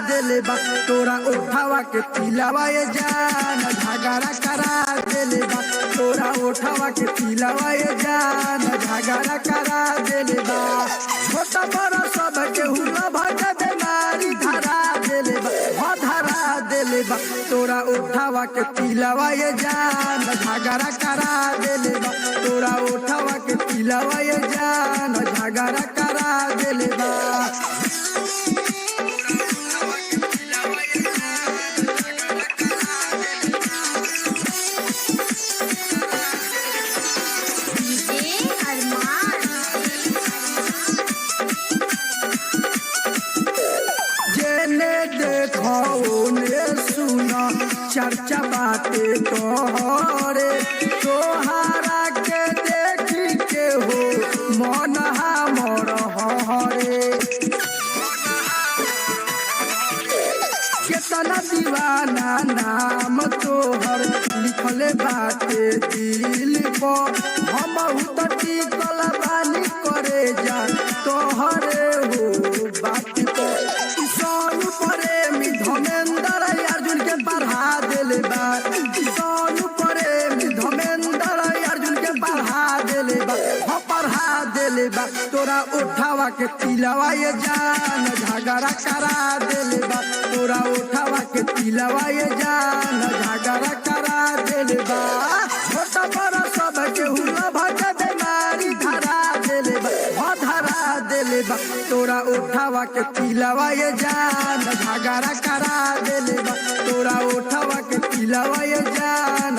देले बा तोरा उठावा के तिलावा ये जान झगड़ा करा देले बा तोरा उठावा के तिलावा ये जान झगड़ा करा देले बा छोटा बड़ा सब के हुला भगा बीमारी धरा देले बा धरा देले बा तोरा उठावा के तिलावा ये जान झगड़ा करा देले बा तोरा उठावा के तिलावा ये जान झगड़ा करा देले बा सुना चर्चा बाटे तोहरे तोहारा के देखी के हो मन हमर हरे केतना दीवाना नाम तोहर लिखले बाटे दिल पर हम तो टिकल बानी करे जा तोहरे हो बात सोनू प्रेमी धर्मेंद्र अर्जुन के बढ़ा देले बा सोनू प्रेमी धर्मेंद्र अर्जुन के बढ़ा देले बा हो बढ़ा देले बा तोरा उठावा के तिलावा ये जान झगड़ा करा देले बा तोरा उठावा के तिलावा ये जान झगड़ा करा देले बा छोटा बड़ा सब के हुला भगा बीमारी धरा देले बा धरा देले बा तोरा उठावा के तिलावा ये जान झगड़ा करा देले बा तोरा उठावा के तिलावा ये जान